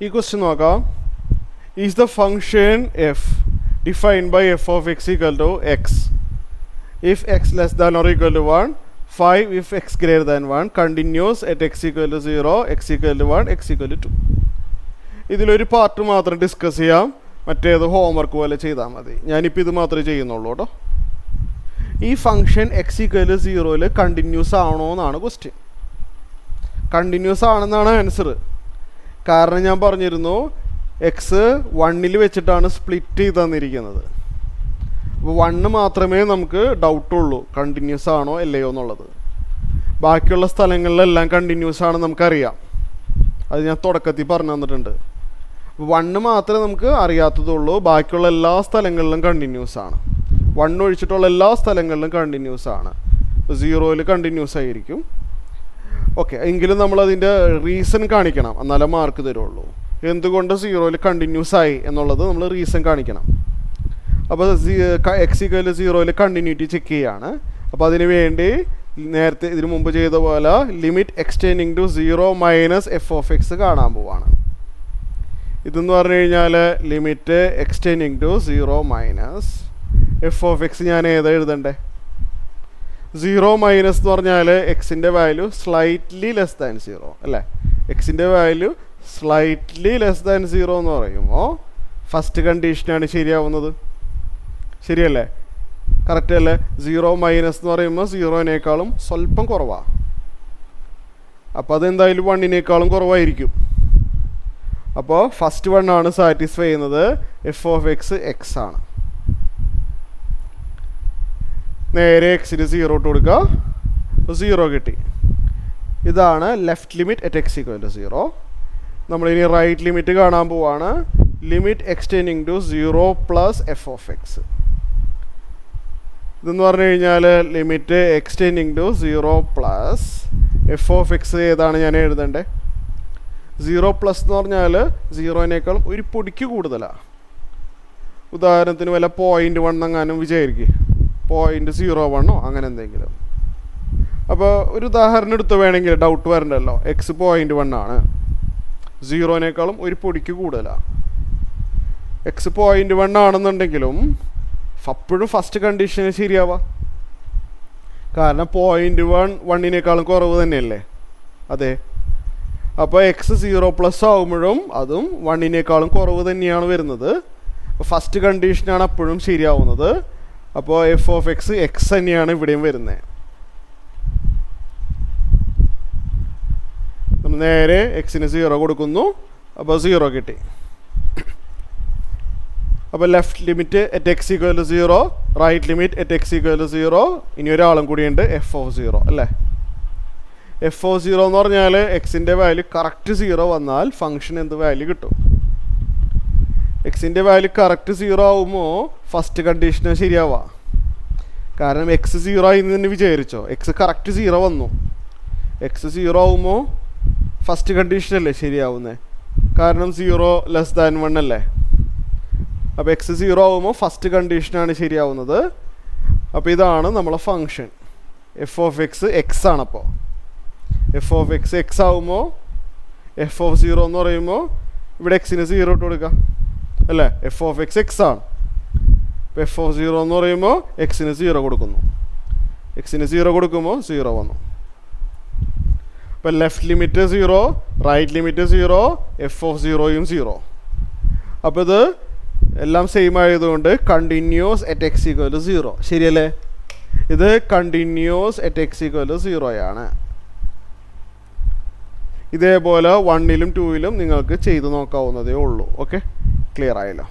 ഈ ക്വസ്റ്റ്യൻ നോക്കാം. Is the function f defined by f of x equal to x if x less than or equal to 1, 5 if x greater than 1, continuous at x equal to 0, x equal to 1, x equal to 2. ഇതിലൊരു part മാത്രം discuss ചെയ്യാം, മറ്റേത് homework പോലെ ചെയ്താൽ മതി. ഞാനിപ്പോൾ ഇത് മാത്രമേ ചെയ്യുന്നുള്ളൂ കേട്ടോ. ഈ function x equal to 0 continuous ആണോ എന്നാണ് ക്വസ്റ്റ്യൻ. കണ്ടിന്യൂസ് ആണെന്നാണ് ആൻസർ. കാരണം ഞാൻ പറഞ്ഞിരുന്നു എക്സ് 1 വെച്ചിട്ടാണ് സ്പ്ലിറ്റ് ചെയ്ത് തന്നിരിക്കുന്നത്. അപ്പോൾ 1 മാത്രമേ നമുക്ക് ഡൗട്ടുള്ളൂ കണ്ടിന്യൂസ് ആണോ അല്ലയോ എന്നുള്ളത്. ബാക്കിയുള്ള സ്ഥലങ്ങളിലെല്ലാം കണ്ടിന്യൂസ് ആണ് നമുക്കറിയാം. അത് ഞാൻ തുടക്കത്തിൽ പറഞ്ഞു തന്നിട്ടുണ്ട്. 1 മാത്രമേ നമുക്ക് അറിയാത്തതുള്ളൂ, ബാക്കിയുള്ള എല്ലാ സ്ഥലങ്ങളിലും കണ്ടിന്യൂസ് ആണ്. 1 ഒഴിച്ചിട്ടുള്ള എല്ലാ സ്ഥലങ്ങളിലും കണ്ടിന്യൂസ് ആണ്. 0 കണ്ടിന്യൂസ് ആയിരിക്കും. ഓക്കെ, എങ്കിലും നമ്മളതിൻ്റെ റീസൺ കാണിക്കണം, എന്നാലേ മാർക്ക് തരുള്ളൂ. എന്തുകൊണ്ട് 0 കണ്ടിന്യൂസ് ആയി എന്നുള്ളത് നമ്മൾ റീസൺ കാണിക്കണം. അപ്പോൾ x equal to 0 continuity check ചെയ്യാണ്. അപ്പോൾ അതിന് വേണ്ടി നേരത്തെ ഇതിനു മുമ്പ് ചെയ്ത പോലെ limit x tending to 0 minus f of x കാണാൻ പോവാണ്. ഇതെന്ന് പറഞ്ഞു കഴിഞ്ഞാൽ limit x tending to 0 minus f of x ഞാൻ ഏതാ എഴുതണ്ടേ? 0 മൈനസ് എന്ന് പറഞ്ഞാൽ എക്സിൻ്റെ വാല്യൂ സ്ലൈറ്റ്ലി ലെസ് ദാൻ 0 അല്ലേ? എക്സിൻ്റെ വാല്യൂ സ്ലൈറ്റ്ലി ലെസ് ദാൻ 0 എന്ന് പറയുമ്പോൾ ഫസ്റ്റ് കണ്ടീഷനാണ് ശരിയാവുന്നത്. ശരിയല്ലേ? കറക്റ്റ് അല്ലേ? 0 മൈനസ് എന്ന് പറയുമ്പോൾ 0-നേക്കാളും സ്വല്പം കുറവാണ്. അപ്പോൾ അതെന്തായാലും 1-നേക്കാളും കുറവായിരിക്കും. അപ്പോൾ ഫസ്റ്റ് 1 ആണ് സാറ്റിസ്ഫൈ ചെയ്യുന്നത്. എഫ് ഓഫ് എക്സ് എക്സ് ആണ്. നേരെ എക്സിന് 0 ഇട്ട് കൊടുക്കുക. അപ്പോൾ 0 കിട്ടി. ഇതാണ് left limit at x equal to 0. നമ്മളിനി റൈറ്റ് ലിമിറ്റ് കാണാൻ പോവാണ്. Limit x tending to 0 plus f of x. ഇതെന്ന് പറഞ്ഞു കഴിഞ്ഞാൽ limit x tending to 0 plus f of x ഏതാണ് ഞാൻ എഴുതണ്ടേ? 0 പ്ലസ് എന്ന് പറഞ്ഞാൽ 0-നേക്കാളും ഒരു പൊടിക്ക് കൂടുതലാണ്. ഉദാഹരണത്തിന് വല്ല 0.1 എങ്ങാനും വിചാരിക്കുക, 0.01 അങ്ങനെ എന്തെങ്കിലും. അപ്പോൾ ഒരു ഉദാഹരണം എടുത്ത് വേണമെങ്കിൽ ഡൗട്ട് വരണ്ടല്ലോ. എക്സ് 0.1 ആണ്, 0-നേക്കാളും ഒരു പൊടിക്ക് കൂടുതലാണ്. എക്സ് 0.1 ആണെന്നുണ്ടെങ്കിലും അപ്പോഴും ഫസ്റ്റ് കണ്ടീഷന് ശരിയാവാം. കാരണം 0.1-1-നേക്കാളും കുറവ് തന്നെയല്ലേ? അതെ. അപ്പോൾ എക്സ് 0 പ്ലസ് ആകുമ്പോഴും അതും 1-നേക്കാളും കുറവ് തന്നെയാണ് വരുന്നത്. അപ്പോൾ ഫസ്റ്റ് കണ്ടീഷനാണ് അപ്പോഴും ശരിയാവുന്നത്. അപ്പോൾ എഫ് ഓഫ് എക്സ് എക്സ് തന്നെയാണ് ഇവിടെയും വരുന്നത്. നമ്മൾ നേരെ എക്സിന് 0 കൊടുക്കുന്നു. അപ്പോൾ 0 കിട്ടി. അപ്പോൾ left limit at x equal to 0, right limit at x equal to 0. ഇനി ഒരാളും കൂടിയുണ്ട്, എഫ് ഓഫ് 0 അല്ലേ? എഫ് ഓഫ് 0 എന്ന് പറഞ്ഞാൽ എക്സിൻ്റെ വാല്യൂ കറക്റ്റ് 0 വന്നാൽ ഫംഗ്ഷൻ എന്ത് വാല്യൂ കിട്ടും? എക്സിൻ്റെ വാല്യൂ കറക്റ്റ് 0 ആവുമ്പോൾ ഫസ്റ്റ് കണ്ടീഷന് ശരിയാവാം. കാരണം എക്സ് 0 ആയി എന്ന് തന്നെ വിചാരിച്ചോ, എക്സ് കറക്റ്റ് 0 വന്നു. എക്സ് 0 ആവുമ്പോൾ ഫസ്റ്റ് കണ്ടീഷനല്ലേ ശരിയാവുന്നത്? കാരണം 0 ലെസ് ദാൻ 1 അല്ലേ? അപ്പോൾ എക്സ് 0 ആവുമ്പോൾ ഫസ്റ്റ് കണ്ടീഷനാണ് ശരിയാവുന്നത്. അപ്പോൾ ഇതാണ് നമ്മളെ function F of X X ആണ്. അപ്പോൾ എഫ് ഓഫ് എക്സ് എക്സ് ആവുമ്പോൾ എഫ് ഓഫ് 0 എന്ന് പറയുമ്പോൾ ഇവിടെ എക്സിന് 0 ഇട്ട് കൊടുക്കുക അല്ലേ? എഫ് ഓഫ് എക്സ് എക്സ് ആണ്. അപ്പോൾ എഫ് ഓഫ് 0 എന്ന് പറയുമ്പോൾ എക്സിന് 0 കൊടുക്കുന്നു. എക്സിന് 0 കൊടുക്കുമ്പോൾ 0 വന്നു. അപ്പോൾ left limit 0, right limit 0, F of 0യും 0. അപ്പോൾ ഇത് എല്ലാം സെയിം ആയതുകൊണ്ട് continuous at x equal to 0 ശരിയല്ലേ? ഇത് continuous at x equal to 0 ആണ്. ഇതേപോലെ 1-ലും 2-ലും നിങ്ങൾക്ക് ചെയ്ത് നോക്കാവുന്നതേ ഉള്ളൂ. ഓക്കെ, ക്ലിയർ ആയല്ലോ?